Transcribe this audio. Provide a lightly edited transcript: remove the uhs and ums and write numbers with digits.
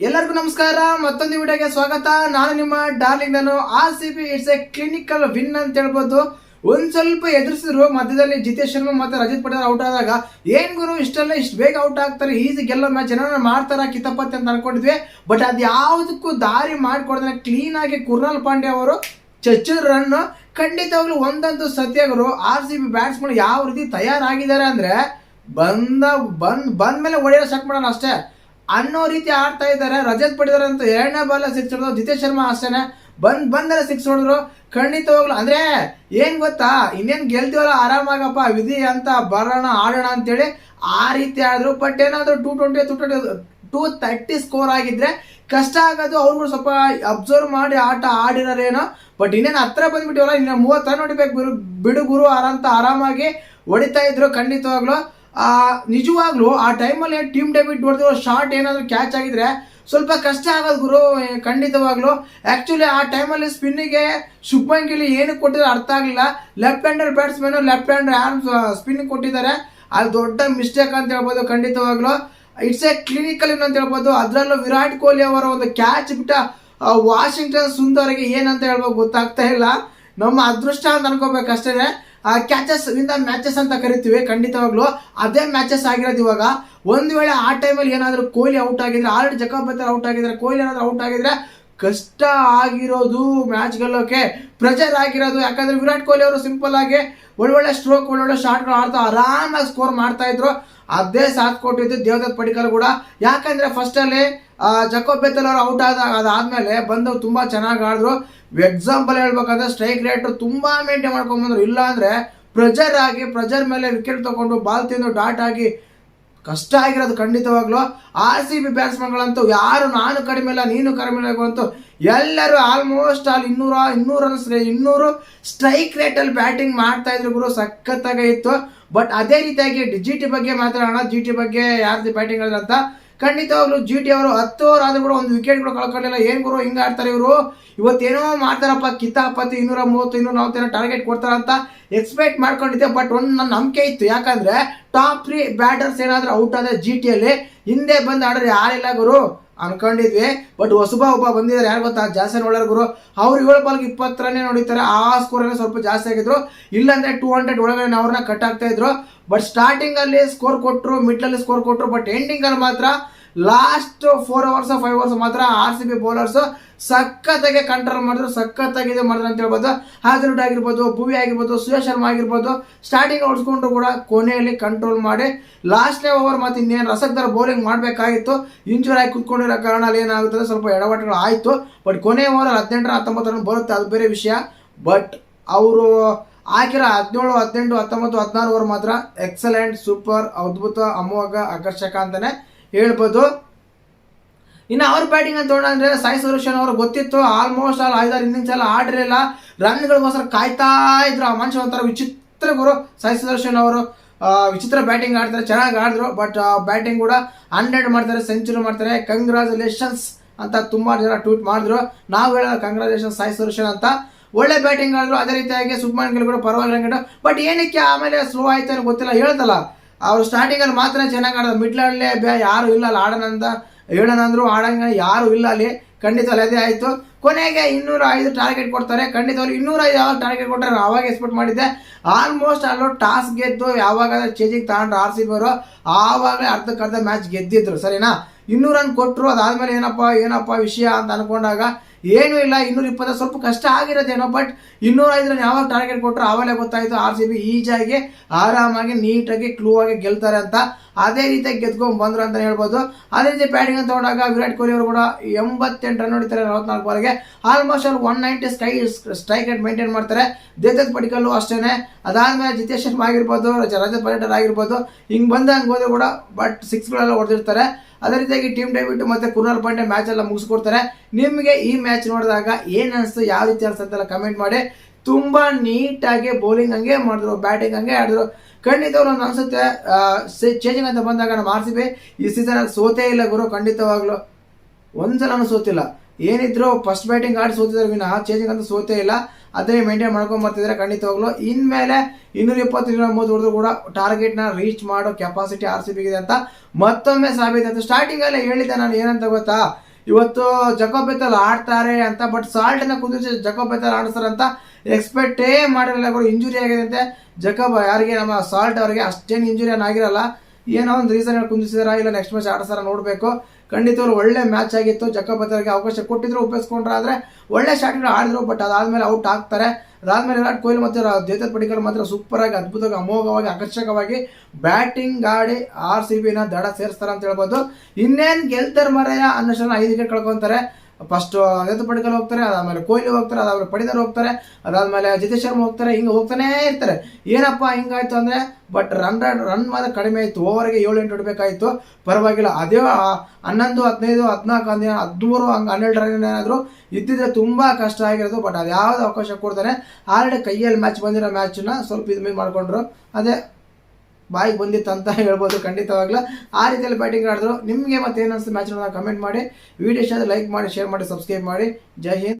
ಎಲ್ಲರಿಗೂ ನಮಸ್ಕಾರ. ಮತ್ತೊಂದು ವಿಡಿಯೋಗೆ ಸ್ವಾಗತ. ನಾನು ನಿಮ್ಮ ಡಾರ್ಲಿಂಗ್. ನಾನು RCB it's A clinical win ಅಂತ ಹೇಳ್ಬೋದು. ಒಂದ್ ಸ್ವಲ್ಪ ಎದುರಿಸಿದ್ರು ಮಧ್ಯದಲ್ಲಿ ಜಿತೇಶ್ ಶರ್ಮಾ ಮತ್ತೆ ರಜತ್ ಪಟೇಲ್ ಔಟ್ ಆದಾಗ ಏನ್ ಗುರು ಇಷ್ಟು ಬೇಗ ಔಟ್ ಆಗ್ತಾರೆ, ಈಸಿ ಗೆಲ್ಲೋ ಮ್ಯಾಚ್ ಏನಾರ ಮಾಡ್ತಾರ ಕಿತಪತ್ತೆ ಅಂತ ಅನ್ಕೊಂಡಿದ್ವಿ. ಬಟ್ ಅದು ಯಾವುದಕ್ಕೂ ದಾರಿ ಮಾಡ್ಕೊಡ್ತಾರೆ ಕ್ಲೀನ್ ಆಗಿ ಕುರ್ನಾಲ್ ಪಾಂಡ್ಯ ಅವರು ಚಚ್ಚರ್ ರನ್. ಖಂಡಿತವಾಗ್ಲೂ ಒಂದಂತೂ ಸತ್ಯ ಗುರು, RCB ಬ್ಯಾಟ್ಸ್ಮನ್ ಯಾವ ರೀತಿ ತಯಾರಾಗಿದ್ದಾರೆ ಅಂದ್ರೆ ಬಂದ ಮೇಲೆ ಹೊಡೆಯೋ ಸ್ಟಾರ್ಟ್ ಮಾಡೋಣ ಅಷ್ಟೇ ಅನ್ನೋ ರೀತಿ ಆಡ್ತಾ ಇದ್ದಾರೆ. ರಜತ್ ಪಡಿದಾರೆ ಅಂತ ಎರಡನೇ ಬಾಲ್ ಸಿಕ್ಸ್ ಹೊಡೆದ್ರು. ಜಿತೇಶ್ ಶರ್ಮಾ ಅಷ್ಟೇನೆ ಬಂದರೆ ಸಿಕ್ಸ್ ಹೊಡೆದ್ರು. ಖಂಡಿತವಾಗ್ಲು ಅಂದ್ರೆ ಏನ್ ಗೊತ್ತಾ, ಇನ್ನೇನ್ ಗೆಲ್ತೀವಲ್ಲ ಆರಾಮಾಗಪ್ಪ ವಿಧಿ ಅಂತ ಬರೋಣ ಆಡೋಣ ಅಂತೇಳಿ ಆ ರೀತಿ ಆದ್ರು. ಬಟ್ ಏನಾದ್ರು 230 ಸ್ಕೋರ್ ಆಗಿದ್ರೆ ಕಷ್ಟ ಆಗೋದು. ಅವ್ರಿಗೂ ಸ್ವಲ್ಪ ಅಬ್ಸರ್ವ್ ಮಾಡಿ ಆಟ ಆಡಿರೋರೇನೋ. ಬಟ್ ಇನ್ನೇನು ಹತ್ರ ಬಂದ್ಬಿಟ್ಟಿವಲ್ಲ, ಇನ್ನು 30 ರನ್ ಹೊಡಿಬೇಕು ಬಿಡು ಗುರು ಅಂತ ಆರಾಮಾಗಿ ಹೊಡಿತಾ ಇದ್ರು. ಖಂಡಿತವಾಗ್ಲು ನಿಜವಾಗ್ಲೂ ಆ ಟೈಮಲ್ಲಿ ಟೀಮ್ ಡೆಬಿಟ್ ಹೊಡೆದಿರೋ ಶಾರ್ಟ್ ಏನಾದ್ರು ಕ್ಯಾಚ್ ಆಗಿದ್ರೆ ಸ್ವಲ್ಪ ಕಷ್ಟ ಆಗೋದು ಗುರು. ಖಂಡಿತವಾಗ್ಲು ಆಕ್ಚುಲಿ ಆ ಟೈಮಲ್ಲಿ ಸ್ಪಿನ್ನಿಗೆ ಶುಭ್ಮನ್ ಗಿಲ್ ಏನಕ್ಕೆ ಕೊಟ್ಟಿದ್ರೆ ಅರ್ಥ ಆಗಲಿಲ್ಲ. Left hander batsman left hander arm spin ಕೊಟ್ಟಿದ್ದಾರೆ, ಅದು ದೊಡ್ಡ ಮಿಸ್ಟೇಕ್ ಅಂತ ಹೇಳ್ಬೋದು. ಖಂಡಿತವಾಗ್ಲು ಇಟ್ಸ್ ಎ ಕ್ಲಿನಿಕಲ್ ಅಂತ ಹೇಳ್ಬೋದು. ಅದರಲ್ಲೂ ವಿರಾಟ್ ಕೊಹ್ಲಿ ಅವರ ಒಂದು ಕ್ಯಾಚ್ ಬಿಟ್ಟ ವಾಷಿಂಗ್ಟನ್ ಸುಂದರ್ಗೆ ಏನಂತ ಹೇಳ್ಬೇಕು ಗೊತ್ತಾಗ್ತಾ ಇಲ್ಲ. ನಮ್ಮ ಅದೃಷ್ಟ ಅಂತ ಅನ್ಕೋಬೇಕು ಅಷ್ಟೇ. ಕ್ಯಾಚಸ್ ಇಂದ ಮ್ಯಾಚಸ್ ಅಂತ ಕರಿತೀವಿ. ಖಂಡಿತವಾಗ್ಲು ಅದೇ ಮ್ಯಾಚಸ್ ಆಗಿರೋದು. ಇವಾಗ ಒಂದ್ ವೇಳೆ ಆ ಟೈಮಲ್ಲಿ ಏನಾದ್ರು ಕೊಹ್ಲಿ ಔಟ್ ಆಗಿದ್ರೆ, ಆಲ್ರೆಡಿ ಜಕಾಬ್ ಬತ್ತರ್ ಔಟ್ ಆಗಿದ್ರೆ, ಕೊಹ್ಲಿ ಏನಾದ್ರು ಔಟ್ ಆಗಿದ್ರೆ ಕಷ್ಟ ಆಗಿರೋದು ಮ್ಯಾಚ್ ಗೆಲ್ಲೋಕೆ, ಪ್ರೆಷರ್ ಆಗಿರೋದು. ಯಾಕಂದ್ರೆ ವಿರಾಟ್ ಕೊಹ್ಲಿ ಅವರು ಸಿಂಪಲ್ ಆಗಿ ಒಳ್ಳೊಳ್ಳೆ ಸ್ಟ್ರೋಕ್ ಒಳ್ಳೊಳ್ಳೆ ಶಾಟ್ಗಳು ಆಡ್ತಾ ಆರಾಮಾಗಿ ಸ್ಕೋರ್ ಮಾಡ್ತಾ ಇದ್ರು. ಅದೇ ಸಾಥ್ ಕೊಟ್ಟಿದ್ದು ದೇವದತ್ ಪಡಿಕ್ಕಲ್ ಕೂಡ. ಯಾಕಂದ್ರೆ ಫಸ್ಟ್ ಅಲ್ಲಿ ಜಕಾಬ್ ಬೆತ್ತಲ್ ಅವರು ಔಟ್ ಅದಾದ್ಮೇಲೆ ಬಂದು ತುಂಬಾ ಚೆನ್ನಾಗಿ ಆಡಿದ್ರು. ಎಕ್ಸಾಂಪಲ್ ಹೇಳ್ಬೇಕಂದ್ರೆ ಸ್ಟ್ರೈಕ್ ರೇಟ್ ತುಂಬಾ ಮೇಂಟೈನ್ ಮಾಡ್ಕೊಂಡ್ ಬಂದ್ರು. ಇಲ್ಲ ಅಂದ್ರೆ ಪ್ರೆಷರ್ ಮೇಲೆ ವಿಕೆಟ್ ತಗೊಂಡು ಬಾಲ್ ತಿಂದು ಡಾಟ್ ಆಗಿ ಕಷ್ಟ ಆಗಿರೋದು. ಖಂಡಿತವಾಗ್ಲು RCB ಬ್ಯಾಟ್ಸ್ಮನ್ಗಳಂತೂ ಯಾರು ನಾನು ಕಡಿಮೆ ಇಲ್ಲ ನೀನು ಕಡಿಮೆ ಇಲ್ಲ ಅಂತೂ ಎಲ್ಲರೂ ಆಲ್ಮೋಸ್ಟ್ ಆಲ್ 200 ಸ್ಟ್ರೈಕ್ ರೇಟ್ ಅಲ್ಲಿ ಬ್ಯಾಟಿಂಗ್ ಮಾಡ್ತಾ ಇದ್ರು ಗುರು. ಸಖತ್ತಾಗ ಇತ್ತು. ಬಟ್ ಅದೇ ರೀತಿಯಾಗಿ GT ಬಗ್ಗೆ ಮಾತಾಡೋಣ. GT ಬಗ್ಗೆ ಯಾರ್ದು ಬ್ಯಾಟಿಂಗ್ ಅಂತ. ಖಂಡಿತವಾಗ್ಲು GT ಅವರು 10 ಓವರ್ ಆದ್ರೂ ಕೂಡ ಒಂದು ವಿಕೆಟ್ ಕೂಡ ಕಳ್ಕೊಂಡಿಲ್ಲ. ಏನ್ ಗುರು ಹಿಂಗ ಆಡ್ತಾರೆ ಇವರು, ಇವತ್ತೇನೋ ಮಾಡ್ತಾರಪ್ಪ ಕಿತಾಪತಿ 230 240 ಟಾರ್ಗೆಟ್ ಕೊಡ್ತಾರಂತ ಎಕ್ಸ್ಪೆಕ್ಟ್ ಮಾಡ್ಕೊಂಡಿದ್ದೆ. ಬಟ್ ಒಂದು ನನ್ನ ನಂಬಿಕೆ ಇತ್ತು. ಯಾಕಂದ್ರೆ ಟಾಪ್ 3 ಬ್ಯಾಟರ್ಸ್ ಏನಾದ್ರೂ ಔಟ್ ಆದ್ರೆ GTಯಲ್ಲಿ ಹಿಂದೆ ಬಂದು ಆಡ್ರೆ ಯಾರಿಲ್ಲ ಗುರು ಅನ್ಕೊಂಡಿದ್ವಿ. ಬಟ್ ಹೊಸಬ ಒಬ್ಬ ಬಂದಿದ್ದಾರೆ, ಯಾರು ಗೊತ್ತಾ, ಜಾಸನ್ ಹೋಲ್ಡರ್ ಗುರು. ಅವ್ರು 7 ಬಾಲ್ಗೆ 20 ರನ್ ನೋಡಿತಾರೆ. ಆ ಸ್ಕೋರ್ ಸ್ವಲ್ಪ ಜಾಸ್ತಿ ಆಗಿದ್ರು. ಇಲ್ಲಾಂದ್ರೆ 200 ಒಳಗಡೆ ಅವ್ರನ್ನ ಕಟ್ ಆಗ್ತಾ ಇದ್ರು. ಬಟ್ ಸ್ಟಾರ್ಟಿಂಗ್ ಅಲ್ಲಿ ಸ್ಕೋರ್ ಕೊಟ್ಟರು, ಮಿಡ್ ಅಲ್ಲಿ ಸ್ಕೋರ್ ಕೊಟ್ಟರು. ಬಟ್ ಎಂಡಿಂಗ್ ಅಲ್ಲಿ ಮಾತ್ರ ಲಾಸ್ಟ್ 4 ಅವರ್ಸ್ 5 ಅವರ್ಸ್ ಮಾತ್ರ RCB ಬೌಲರ್ಸ್ ಸಖತ್ತಾಗಿ ಕಂಟ್ರೋಲ್ ಮಾಡಿದ್ರು, ಸಖತ್ತಾಗಿ ಇದು ಮಾಡಿದ್ರು ಅಂತ ಹೇಳ್ಬೋದು. ಹಾಜರುಡ್ ಆಗಿರ್ಬೋದು, ಭುವಿ ಆಗಿರ್ಬೋದು, ಸುರೇಶ್ ಶರ್ಮಾ ಆಗಿರ್ಬೋದು, ಸ್ಟಾರ್ಟಿಂಗ್ ಓಡಿಸ್ಕೊಂಡ್ರು ಕೂಡ ಕೊನೆಯಲ್ಲಿ ಕಂಟ್ರೋಲ್ ಮಾಡಿ ಲಾಸ್ಟ್ನೇ ಓವರ್ ಮತ್ತೆ ಇನ್ನೇನು ರಸಕ್ದಾರ ಬೌಲಿಂಗ್ ಮಾಡಬೇಕಾಗಿತ್ತು. ಇಂಜುರಿ ಆಗಿ ಕುತ್ಕೊಂಡಿರೋ ಕಾರಣ ಅಲ್ಲಿ ಏನಾಗುತ್ತದೆ ಸ್ವಲ್ಪ ಎಡವಟ್ಟುಗಳು ಆಯಿತು. ಬಟ್ ಕೊನೆ ಓವರ್ 18 19 ರನ್ ಬರುತ್ತೆ, ಅದು ಬೇರೆ ವಿಷಯ. ಬಟ್ ಅವರು ಹಾಕಿರೋ 17 18 19 16 ಓವರ್ ಮಾತ್ರ ಎಕ್ಸಲೆಂಟ್, ಸೂಪರ್, ಅದ್ಭುತ, ಅಮೋಘ, ಆಕರ್ಷಕ ಅಂತಾನೆ ಹೇಳ್ಬೋದು. ಇನ್ನು ಅವ್ರ ಬ್ಯಾಟಿಂಗ್ ಅಂತ ನೋಡಿದ್ರೆ ಸಾಯಿ ಸುದರ್ಶನ್ ಅವರು ಗೊತ್ತಿತ್ತು ಆಲ್ಮೋಸ್ಟ್ ಆಲ್ 5-6 ಇನ್ನಿಂಗ್ಸ್ ಎಲ್ಲ ಆಡಿರಲಿಲ್ಲ, ರನ್ಗಳಿಗೋಸ್ಕರ ಕಾಯ್ತಾ ಇದ್ರು. ಆ ಮನುಷ್ಯ ಒಂಥರ ವಿಚಿತ್ರ ಗುರು ಸಾಯಿ ಸುದರ್ಶನ್ ಅವರು. ವಿಚಿತ್ರ ಬ್ಯಾಟಿಂಗ್ ಆಡ್ತಾರೆ, ಚೆನ್ನಾಗಿ ಆಡಿದ್ರು. ಬಟ್ ಬ್ಯಾಟಿಂಗ್ ಕೂಡ 100 ಮಾಡ್ತಾರೆ, ಸೆಂಚುರಿ ಮಾಡ್ತಾರೆ. ಕಂಗ್ರಾಚುಲೇಷನ್ಸ್ ಅಂತ ತುಂಬಾ ಜನ ಟ್ವೀಟ್ ಮಾಡಿದ್ರು. ನಾವು ಹೇಳೋದು ಕಂಗ್ರಾಚುಲೇಷನ್ ಸಾಯಿ ಸುದರ್ಶನ್ ಅಂತ. ಒಳ್ಳೆ ಬ್ಯಾಟಿಂಗ್ ಆಡಿದ್ರು. ಅದೇ ರೀತಿಯಾಗಿ ಶುಭ್ಮನ್ ಗಿಲ್ ಕೂಡ ಪರವಾಗಿಲ್ಲ. ಬಟ್ ಏನಕ್ಕೆ ಆಮೇಲೆ ಸ್ಲೋ ಆಯ್ತು ಅಂತ ಗೊತ್ತಿಲ್ಲ. ಹೇಳ್ದಲ್ಲ ಅವ್ರು ಸ್ಟಾರ್ಟಿಂಗ್ ಅಲ್ಲಿ ಮಾತ್ರ ಚೆನ್ನಾಗಿ ಆಡೋದು, ಮಿಡ್ಲಲ್ಲೇ ಯಾರು ಇಲ್ಲ ಅಲ್ಲಿ ಆಡೋಣ ಅಂತ ಹೇಳೋಣ ಅಂದ್ರು ಆಡಂಗ ಯಾರು ಇಲ್ಲ ಅಲ್ಲಿ. ಖಂಡಿತವಲ್ಲ ಅದೇ ಆಯ್ತು. ಕೊನೆಗೆ 205 ಟಾರ್ಗೆಟ್ ಕೊಡ್ತಾರೆ. ಖಂಡಿತವಾಗ್ಲು 205 ಯಾವಾಗ ಟಾರ್ಗೆಟ್ ಕೊಟ್ಟರೆ ಅವಾಗ ಎಕ್ಸ್ಪೆಕ್ಟ್ ಮಾಡಿದ್ದೆ. ಆಲ್ಮೋಸ್ಟ್ ಅಲ್ಲೂ ಟಾಸ್ ಗೆದ್ದು ಯಾವಾಗ ಚೇಜಿಂಗ್ ತಗೊಂಡ್ರು RCB ಅವರು, ಆವಾಗಲೇ ಅರ್ಧಕ್ಕರ್ಧ ಮ್ಯಾಚ್ ಗೆದ್ದಿದ್ರು. ಸರಿನಾ, 200 ರನ್ ಕೊಟ್ಟರು. ಅದಾದ್ಮೇಲೆ ಏನಪ್ಪ ವಿಷಯ ಅಂತ ಅನ್ಕೊಂಡಾಗ ಏನೂ ಇಲ್ಲ, 220 ಸ್ವಲ್ಪ ಕಷ್ಟ ಆಗಿರೋದೇನೋ. ಬಟ್ 205 ರನ್ ಯಾವಾಗ ಟಾರ್ಗೆಟ್ ಕೊಟ್ಟರು ಆವಾಗಲೇ ಗೊತ್ತಾಯ್ತು RCB ಈಜಾಗಿ ಆರಾಮಾಗಿ ನೀಟಾಗಿ ಕ್ಲೂ ಆಗಿ ಗೆಲ್ತಾರೆ ಅಂತ. ಅದೇ ರೀತಿಯಾಗಿ ಗೆದ್ಕೊಂಡ್ ಬಂದ್ರು ಅಂತ ಹೇಳ್ಬೋದು. ಅದೇ ರೀತಿ ಬ್ಯಾಟಿಂಗ್ ಅಂತ ನೋಡಿದಾಗ ವಿರಾಟ್ ಕೊಹ್ಲಿ ಅವರು ಕೂಡ 88 ರನ್ ಹೊಡಿತಾರೆ 44 ಬಾಲ್ಗೆ. ಆಲ್ಮೋಸ್ಟ್ ಅವ್ರು 190 ಸ್ಟ್ರೈಕ್ ರೇಟ್ ಮೇಂಟೈನ್ ಮಾಡ್ತಾರೆ. ದೇವದತ್ ಪಡಿಕ್ಕಲ್ ಅಷ್ಟೇನೆ. ಅದಾದ್ಮೇಲೆ ಜಿತೇಶ್ ಶರ್ಮಾ ಆಗಿರ್ಬೋದು, ರಜತ್ ಪಡಿಕ್ಕಲ್ ಆಗಿರ್ಬೋದು, ಹಿಂಗ್ ಬಂದಂಗೆ ಹೋದ್ರು ಕೂಡ ಬಟ್ 6ಗಳೆಲ್ಲ ಹೊಡೆದಿರ್ತಾರೆ. ಅದೇ ರೀತಿಯಾಗಿ ಟೀಮ್ ಡೆಬಿಟ್ ಮತ್ತೆ ಕುರ್ನಾಲ್ ಪಾಂಡ್ಯ ಮ್ಯಾಚ್ ಎಲ್ಲ ಮುಗಿಸ್ಕೊಡ್ತಾರೆ. ನಿಮಗೆ ಈ ಮ್ಯಾಚ್ ನೋಡಿದಾಗ ಏನ್ ಅನಿಸ್ತು, ಯಾವ ರೀತಿ ಅನ್ಸುತ್ತಲ್ಲ ಕಮೆಂಟ್ ಮಾಡಿ. ತುಂಬಾ ನೀಟಾಗಿ ಬೌಲಿಂಗ್ ಹಂಗೆ ಮಾಡಿದ್ರು, ಬ್ಯಾಟಿಂಗ್ ಹಂಗೆ ಆಡಿದ್ರು. ಖಂಡಿತವಾಗ್ಲೂ ಒಂದು ಅನ್ಸುತ್ತೆ ಚೇಂಜಿಂಗ್ ಅಂತ ಬಂದಾಗ ನಮ್ಮ RCB ಈ ಸೀಸನ್ ಅಲ್ಲಿ ಸೋತೇ ಇಲ್ಲ ಗುರು. ಖಂಡಿತವಾಗ್ಲು ಒಂದ್ಸಲ ಸೋತಿಲ್ಲ. ಏನಿದ್ರು ಫಸ್ಟ್ ಬ್ಯಾಟಿಂಗ್ ಆಡಿ ಸೋತಿದ್ರೆ ವಿನ ಚೇಂಜಿಂಗ್ ಅಂತ ಸೋತೇ ಇಲ್ಲ. ಅದೇ ಮೇಂಟೈನ್ ಮಾಡ್ಕೊಂಡ್ ಬರ್ತಿದ್ರೆ ಖಂಡಿತವಾಗ್ಲು ಇನ್ಮೇಲೆ 220 230 ಹೊಡೆದ್ರು ಕೂಡ ಟಾರ್ಗೆಟ್ ನ ರೀಚ್ ಮಾಡೋ ಕೆಪಾಸಿಟಿ RCB ಇದೆ ಅಂತ ಮತ್ತೊಮ್ಮೆ ಸಾಬೀತಾಯ್ತು. ಸ್ಟಾರ್ಟಿಂಗ್ ಅಲ್ಲೇ ಹೇಳಿದ್ದೆ ನಾನು ಏನಂತ ಗೊತ್ತಾ, ಇವತ್ತು ಜಕೋಬ್ ಬೆಥೆಲ್ ಆಡ್ತಾರೆ ಅಂತ. ಬಟ್ ಸಾಲ್ಟ್ನ ಕುದಿಸಿ ಜಕೋಬ್ ಬೆಥೆಲ್ ಆಡಿಸ್ತಾರೆ ಅಂತ ಎಕ್ಸ್ಪೆಕ್ಟೇ ಮಾಡಿರಲಿಲ್ಲ ಗುರು. ಇಂಜುರಿ ಆಗಿದೆ ಅಂತೆ ಜಕೋಬ್ ಯಾರಿಗೆ, ನಮ್ಮ ಸಾಲ್ಟ್ ಅವರಿಗೆ ಅಷ್ಟೇನು ಇಂಜುರಿ ಆಗಿರಲ್ಲ. ಏನೋ ಒಂದು ರೀಸನ್ ಕುಂದಿಸಿದಾರ, ಇಲ್ಲ ನೆಕ್ಸ್ಟ್ ಮ್ಯಾಚ್ ಆಡಿಸ್ತಾರ ನೋಡಬೇಕು. ಖಂಡಿತವಾಗ್ಲೂ ಒಳ್ಳೆ ಮ್ಯಾಚ್ ಆಗಿತ್ತು. ಜಕೋಬ್ ಬೆಥೆಲ್ಗೆ ಅವಕಾಶ ಕೊಟ್ಟಿದ್ರು, ಉಪಯೋಗಿಸ್ಕೊಂಡ್ರೆ ಆದರೆ ಒಳ್ಳೆ ಶಾಟ್ಗಳು ಆಡಿದ್ರು. ಬಟ್ ಅದಾದ್ಮೇಲೆ ಔಟ್ ಆಗ್ತಾರೆ. ಅದಾದ್ಮೇಲೆ ವಿರಾಟ್ ಕೊಹ್ಲಿ ಮತ್ತು ಚೇತನ್ ಪಡಿಕಲ್ ಮಾತ್ರ ಸೂಪರ್ ಆಗಿ, ಅದ್ಭುತವಾಗಿ, ಅಮೋಘವಾಗಿ, ಆಕರ್ಷಕವಾಗಿ ಬ್ಯಾಟಿಂಗ್ ಆಡಿ RCBನ ದಡ ಸೇರಿಸ್ತಾರೆ ಅಂತ ಹೇಳ್ಬೋದು. ಇನ್ನೇನು ಗೆಲ್ತಾರೆ ಮರೆಯ ಅನ್ನೋಷ್ಟನ್ನ 5 ವಿಕೆಟ್ ಕಳ್ಕೊಂತಾರೆ. ಫಸ್ಟ್ ಚೇತನ್ ಪಡಿಕಲ್ ಹೋಗ್ತಾರೆ, ಅದಾದ್ಮೇಲೆ ಕೊಹ್ಲಿ ಹೋಗ್ತಾರೆ, ಅದಾದ್ಮೇಲೆ ಪಡಿದಾರ್ ಹೋಗ್ತಾರೆ, ಅದಾದ್ಮೇಲೆ ಜಿತೇಶ್ ಶರ್ಮಾ ಹೋಗ್ತಾರೆ. ಹಿಂಗೆ ಹೋಗ್ತಾನೆ ಇರ್ತಾರೆ. ಏನಪ್ಪ ಹಿಂಗಾಯ್ತು ಅಂದ್ರೆ, ಬಟ್ ರನ್ ಮಾತ್ರ ಕಡಿಮೆ ಆಯಿತು. ಓವರ್ಗೆ 7-8 ಹೊಡಬೇಕಾಯಿತು, ಪರವಾಗಿಲ್ಲ. ಅದೇ 11, 15, 14, 13, 12 ರನ್ ಏನಾದರೂ ಇದ್ದಿದ್ರೆ ತುಂಬ ಕಷ್ಟ ಆಗಿರೋದು. ಬಟ್ ಅದು ಯಾವ್ದು ಅವಕಾಶ ಕೊಡ್ತಾರೆ. ಆಲ್ರೆಡಿ ಕೈಯಲ್ಲಿ ಮ್ಯಾಚ್ ಬಂದಿರೋ ಮ್ಯಾಚನ್ನ ಸ್ವಲ್ಪ ಇದು ಮಾಡ್ಕೊಂಡ್ರು, ಅದೇ ಬಾಯಿಗೆ ಬಂದಿತ್ತು ಅಂತ ಹೇಳ್ಬೋದು. ಖಂಡಿತವಾಗ್ಲೂ ಆ ರೀತಿಯಲ್ಲಿ ಬ್ಯಾಟಿಂಗ್ ಆಡಿದ್ರು. ನಿಮಗೆ ಮತ್ತೆ ಏನು ಅನಿಸ್ತು ಮ್ಯಾಚ್ ಕಮೆಂಟ್ ಮಾಡಿ. ವಿಡಿಯೋ ಇಷ್ಟ ಲೈಕ್ ಮಾಡಿ, ಶೇರ್ ಮಾಡಿ, ಸಬ್ಸ್ಕ್ರೈಬ್ ಮಾಡಿ. ಜೈ ಹಿಂದ್.